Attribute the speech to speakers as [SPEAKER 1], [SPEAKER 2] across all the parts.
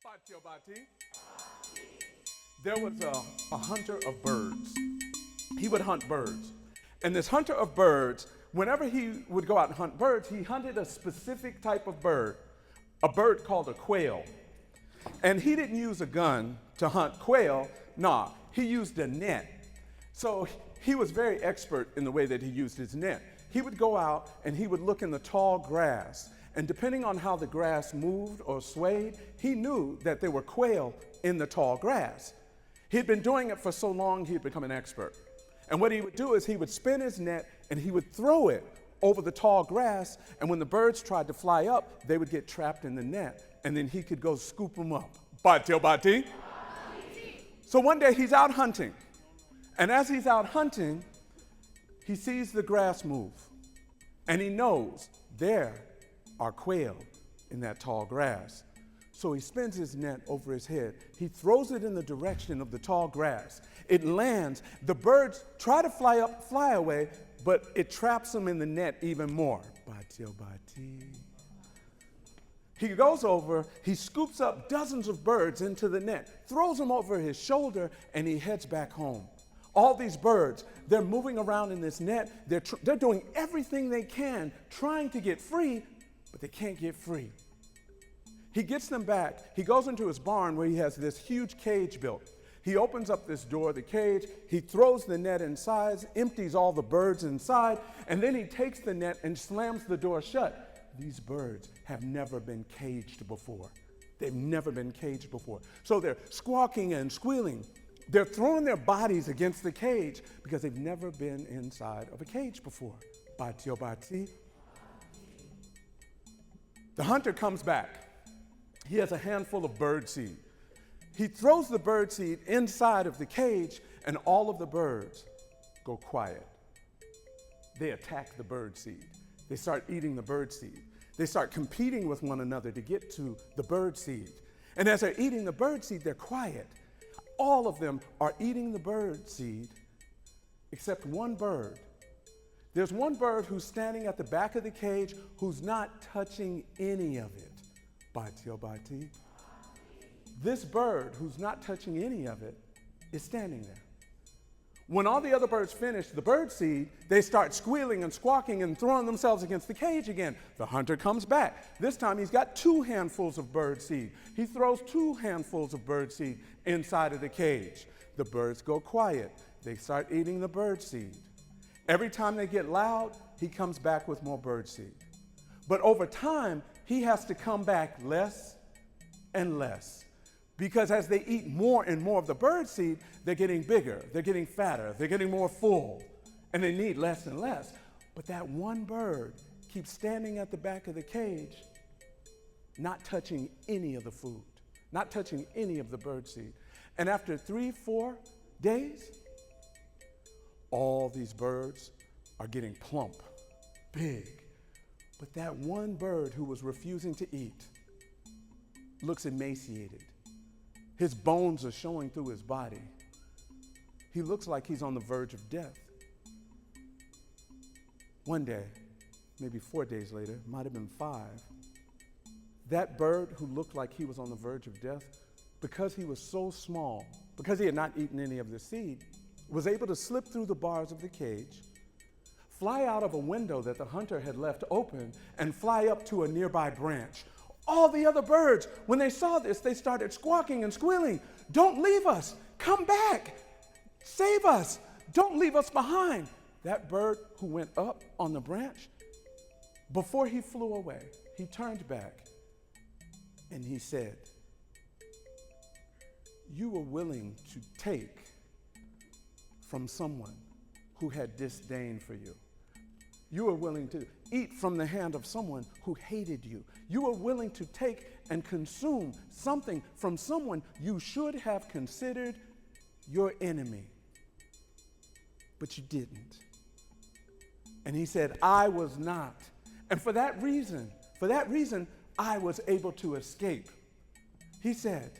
[SPEAKER 1] Patio Bati. There was a hunter of birds. He would hunt birds. And this hunter of birds, whenever he would go out and hunt birds, he hunted a specific type of bird, a bird called a quail. And he didn't use a gun to hunt quail. Nah, he used a net. So he was very expert in the way that he used his net. He would go out and he would look in the tall grass. And depending on how the grass moved or swayed, he knew that there were quail in the tall grass. He'd been doing it for so long, he'd become an expert. And what he would do is he would spin his net and he would throw it over the tall grass. And when the birds tried to fly up, they would get trapped in the net. And then he could go scoop them up. Batio bati. So one day he's out hunting. And as he's out hunting, he sees the grass move. And he knows there are quail in that tall grass. So he spins his net over his head. He throws it in the direction of the tall grass. It lands. The birds try to fly away, but it traps them in the net even more. Batio bati. He goes over, he scoops up dozens of birds into the net, throws them over his shoulder, and he heads back home. All these birds, they're moving around in this net. They're doing everything they can, trying to get free, but they can't get free. He gets them back. He goes into his barn where he has this huge cage built. He opens up this door, the cage. He throws the net inside, empties all the birds inside, and then he takes the net and slams the door shut. These birds have never been caged before. They've never been caged before. So they're squawking and squealing. They're throwing their bodies against the cage because they've never been inside of a cage before. Batio bati. The hunter comes back. He has a handful of bird seed. He throws the bird seed inside of the cage, and all of the birds go quiet. They attack the bird seed. They start eating the bird seed. They start competing with one another to get to the bird seed. And as they're eating the bird seed, they're quiet. All of them are eating the bird seed except one bird. There's one bird who's standing at the back of the cage who's not touching any of it. Batio bati. This bird who's not touching any of it is standing there. When all the other birds finish the bird seed, they start squealing and squawking and throwing themselves against the cage again. The hunter comes back. This time he's got 2 handfuls of bird seed. He throws 2 handfuls of bird seed inside of the cage. The birds go quiet. They start eating the bird seed. Every time they get loud, he comes back with more bird seed. But over time, he has to come back less and less. Because as they eat more and more of the bird seed, they're getting bigger, they're getting fatter, they're getting more full, and they need less and less. But that one bird keeps standing at the back of the cage, not touching any of the food, not touching any of the bird seed. And after 3-4 days, all these birds are getting plump, big. But that one bird who was refusing to eat looks emaciated. His bones are showing through his body. He looks like he's on the verge of death. One day, maybe 4 days later, might have been 5, that bird who looked like he was on the verge of death, because he was so small, because he had not eaten any of the seed, was able to slip through the bars of the cage, fly out of a window that the hunter had left open, and fly up to a nearby branch. All the other birds, when they saw this, they started squawking and squealing. Don't leave us. Come back. Save us. Don't leave us behind. That bird who went up on the branch, before he flew away, he turned back and he said, you were willing to take from someone who had disdain for you. You were willing to eat from the hand of someone who hated you. You were willing to take and consume something from someone you should have considered your enemy. But you didn't. And he said, I was not. And for that reason, I was able to escape. He said,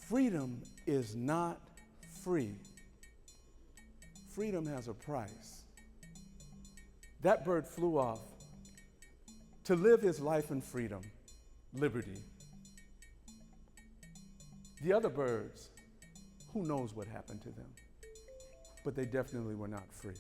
[SPEAKER 1] freedom is not free. Freedom has a price. That bird flew off to live his life in freedom, liberty. The other birds, who knows what happened to them? But they definitely were not free.